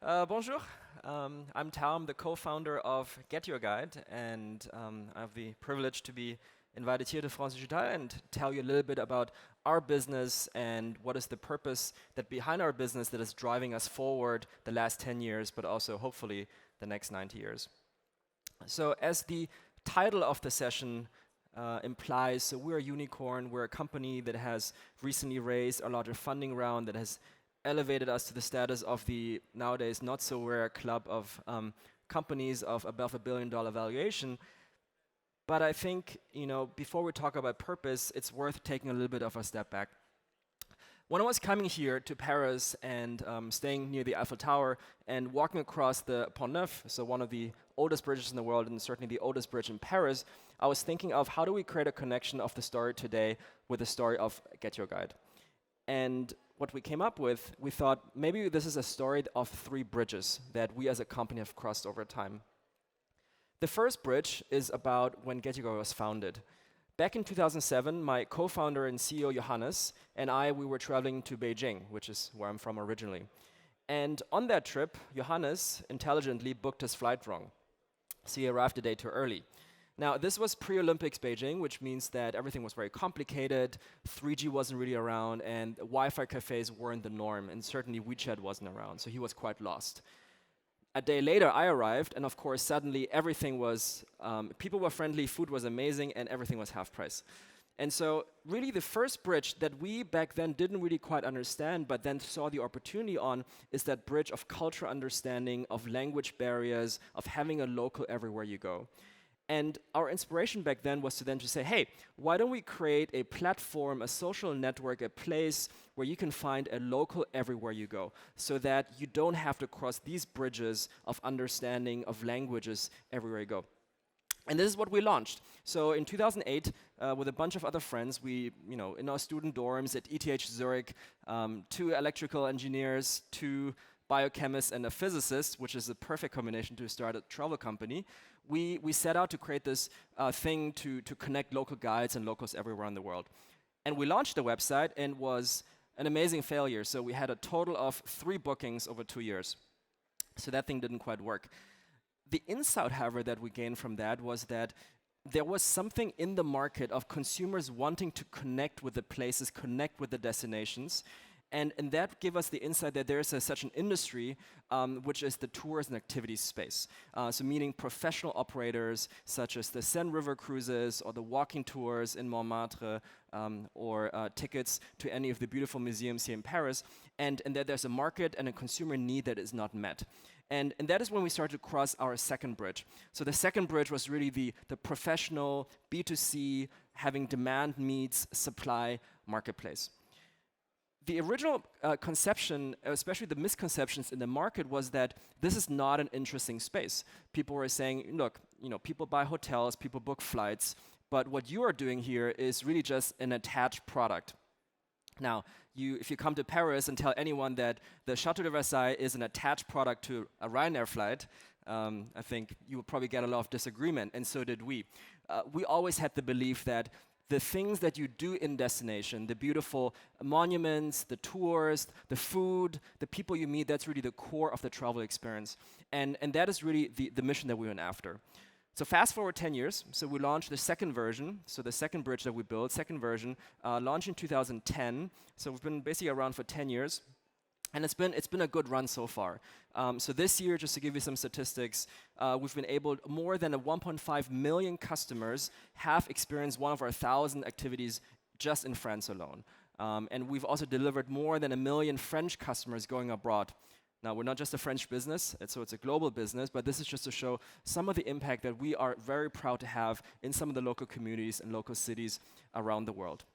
Bonjour. I'm Tao. I'm the co-founder of GetYourGuide, and I have the privilege to be invited here to France Digital and tell you a little bit about our business and what is the purpose that behind our business that is driving us forward the last 10 years, but also hopefully the next 90 years. So as the title of the session implies, so we're a unicorn. We're a company that has recently raised a larger funding round that has elevated us to the status of the nowadays not so rare club of companies of above $1 billion valuation. But I think, before we talk about purpose, it's worth taking a little bit of a step back. When I was coming here to Paris and staying near the Eiffel Tower and walking across the Pont Neuf, so one of the oldest bridges in the world and certainly the oldest bridge in Paris, I was thinking of how do we create a connection of the story today with the story of GetYourGuide. And what we came up with, we thought maybe this is a story of 3 bridges that we as a company have crossed over time. The first bridge is about when GetYourGuide was founded. Back in 2007, my co-founder and CEO Johannes and we were traveling to Beijing, which is where I'm from originally. And on that trip, Johannes intelligently booked his flight wrong. So he arrived a day too early. Now, this was pre-Olympics Beijing, which means that everything was very complicated, 3G wasn't really around, and Wi-Fi cafes weren't the norm, and certainly WeChat wasn't around, so he was quite lost. A day later, I arrived, and of course, suddenly everything was, people were friendly, food was amazing, and everything was half price. And so really the first bridge that we back then didn't really quite understand, but then saw the opportunity on, is that bridge of cultural understanding, of language barriers, of having a local everywhere you go. And our inspiration back then was to then just say, hey, why don't we create a platform, a social network, a place where you can find a local everywhere you go, so that you don't have to cross these bridges of understanding of languages everywhere you go. And this is what we launched. So in 2008, with a bunch of other friends, we, in our student dorms at ETH Zurich, 2 electrical engineers, 2 biochemists, and a physicist, which is a perfect combination to start a travel company, we set out to create this thing to connect local guides and locals everywhere in the world. And we launched the website and was an amazing failure. So we had a total of 3 bookings over 2 years. So that thing didn't quite work. The insight, however, that we gained from that was that there was something in the market of consumers wanting to connect with the places, connect with the destinations. And that gave us the insight that there is such an industry, which is the tours and activities space. So meaning professional operators such as the Seine River cruises or the walking tours in Montmartre or tickets to any of the beautiful museums here in Paris. And that there's a market and a consumer need that is not met. And that is when we started to cross our second bridge. So the second bridge was really the professional B2C having demand meets supply marketplace. The original conception, especially the misconceptions in the market, was that this is not an interesting space. People were saying, look, people buy hotels, people book flights, but what you are doing here is really just an attached product. Now, if you come to Paris and tell anyone that the Chateau de Versailles is an attached product to a Ryanair flight, I think you will probably get a lot of disagreement, and so did we. We always had the belief that the things that you do in destination, the beautiful monuments, the tours, the food, the people you meet, that's really the core of the travel experience. And that is really the mission that we went after. So fast forward 10 years, so we launched the second version, so the second bridge that we built, second version, launched in 2010. So we've been basically around for 10 years. And it's been a good run so far. So this year, just to give you some statistics, we've been able, more than 1.5 million customers have experienced one of our 1,000 activities just in France alone. And we've also delivered more than 1 million French customers going abroad. Now, we're not just a French business, so it's a global business, but this is just to show some of the impact that we are very proud to have in some of the local communities and local cities around the world.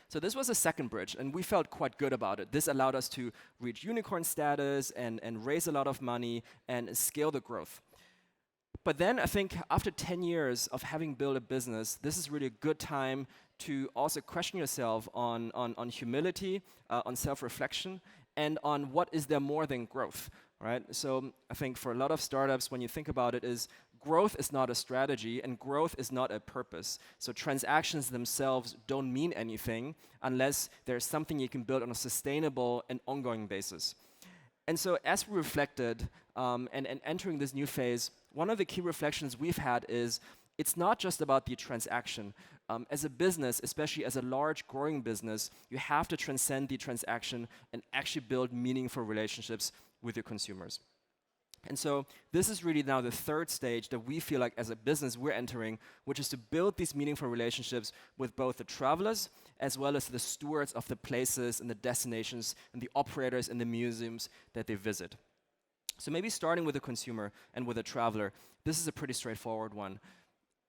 So this was a second bridge, and we felt quite good about it. This allowed us to reach unicorn status and raise a lot of money and scale the growth. But then I think after 10 years of having built a business, this is really a good time to also question yourself on humility, on self-reflection, and on what is there more than growth, right? So I think for a lot of startups, when you think about it, is growth is not a strategy and growth is not a purpose. So transactions themselves don't mean anything unless there's something you can build on a sustainable and ongoing basis. And so as we reflected and entering this new phase, one of the key reflections we've had is it's not just about the transaction. As a business, especially as a large growing business, you have to transcend the transaction and actually build meaningful relationships with your consumers. And so this is really now the third stage that we feel like as a business we're entering, which is to build these meaningful relationships with both the travelers as well as the stewards of the places and the destinations and the operators and the museums that they visit. So maybe starting with the consumer and with a traveler, this is a pretty straightforward one.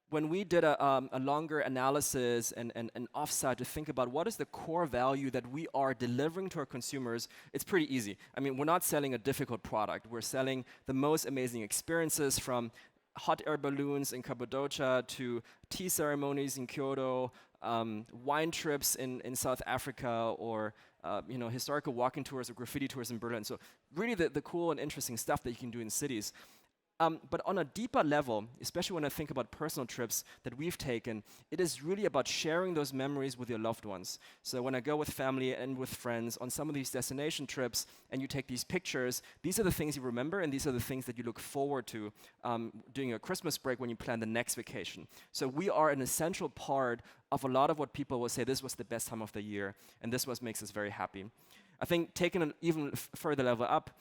When we did a longer analysis and an offsite to think about what is the core value that we are delivering to our consumers, it's pretty easy. I mean, we're not selling a difficult product. We're selling the most amazing experiences, from hot air balloons in Cappadocia to tea ceremonies in Kyoto, wine trips in South Africa, or historical walking tours or graffiti tours in Berlin. So really the cool and interesting stuff that you can do in cities. But on a deeper level, especially when I think about personal trips that we've taken, it is really about sharing those memories with your loved ones. So when I go with family and with friends on some of these destination trips and you take these pictures, these are the things you remember and these are the things that you look forward to during your Christmas break when you plan the next vacation. So we are an essential part of a lot of what people will say, this was the best time of the year and this was makes us very happy. I think taking an even further level up,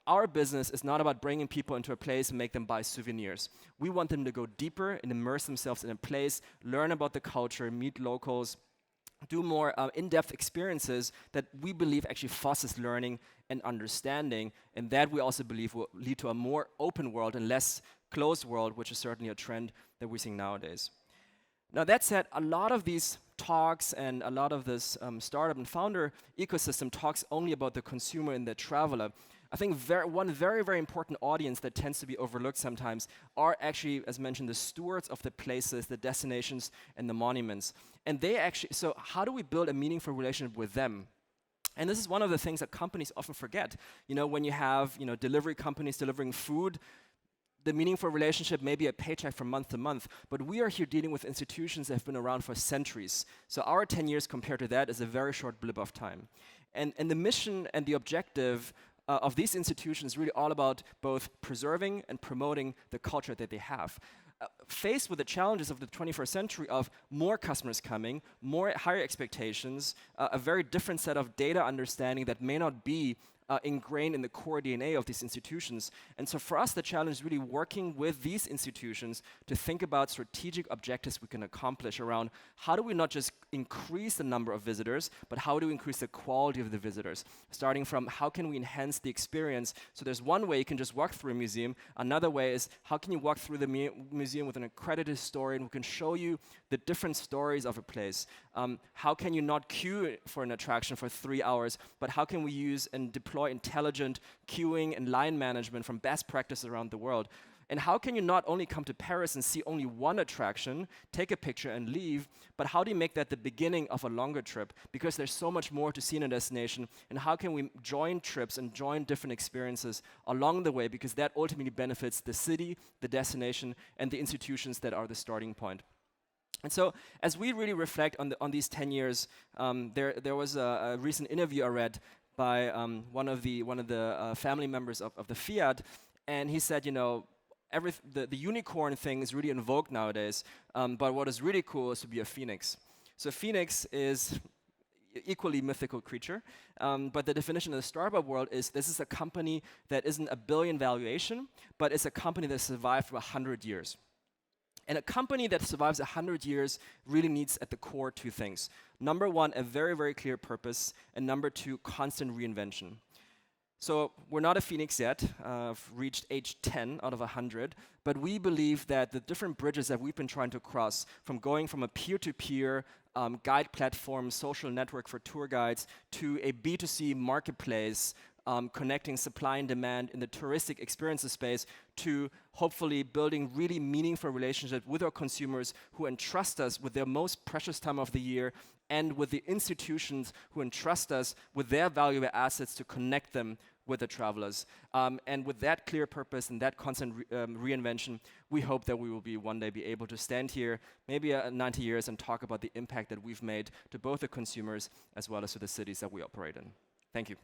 our business is not about bringing people into a place and make them buy souvenirs. We want them to go deeper and immerse themselves in a place, learn about the culture, meet locals, do more in-depth experiences that we believe actually fosters learning and understanding, and that we also believe will lead to a more open world and less closed world, which is certainly a trend that we're seeing nowadays. Now that said, a lot of these talks and a lot of this startup and founder ecosystem talks only about the consumer and the traveler. I think one very, very important audience that tends to be overlooked sometimes are actually, as mentioned, the stewards of the places, the destinations, and the monuments. And they actually, so how do we build a meaningful relationship with them? And this is one of the things that companies often forget. When you have delivery companies delivering food, the meaningful relationship may be a paycheck from month to month, but we are here dealing with institutions that have been around for centuries. So our 10 years compared to that is a very short blip of time. And the mission and the objective of these institutions is really all about both preserving and promoting the culture that they have. Faced with the challenges of the 21st century of more customers coming, more higher expectations, a very different set of data understanding that may not be ingrained in the core DNA of these institutions. And so for us, the challenge is really working with these institutions to think about strategic objectives we can accomplish around how do we not just increase the number of visitors, but how do we increase the quality of the visitors? Starting from how can we enhance the experience? So there's one way you can just walk through a museum. Another way is how can you walk through the museum with an accredited historian who can show you the different stories of a place? How can you not queue for an attraction for 3 hours, but how can we use and deploy intelligent queuing and line management from best practice around the world? And how can you not only come to Paris and see only one attraction, take a picture and leave, but how do you make that the beginning of a longer trip? Because there's so much more to see in a destination, and how can we join trips and join different experiences along the way, because that ultimately benefits the city, the destination, and the institutions that are the starting point. And so, as we really reflect on these 10 years, there was a recent interview I read by one of the family members of the Fiat, and he said, the unicorn thing is really in vogue nowadays, but what is really cool is to be a phoenix. So phoenix is equally mythical creature, but the definition of the startup world is this is a company that isn't a billion valuation, but it's a company that survived for 100 years. And a company that survives 100 years really needs at the core two things. Number one, a very, very clear purpose, and number two, constant reinvention. So we're not a phoenix yet, reached age 10 out of 100, but we believe that the different bridges that we've been trying to cross, from going from a peer-to-peer guide platform, social network for tour guides, to a B2C marketplace, connecting supply and demand in the touristic experiences space, to hopefully building really meaningful relationships with our consumers who entrust us with their most precious time of the year, and with the institutions who entrust us with their valuable assets to connect them with the travelers. And with that clear purpose and that constant reinvention, we hope that we will one day be able to stand here, maybe 90 years, and talk about the impact that we've made to both the consumers as well as to the cities that we operate in. Thank you.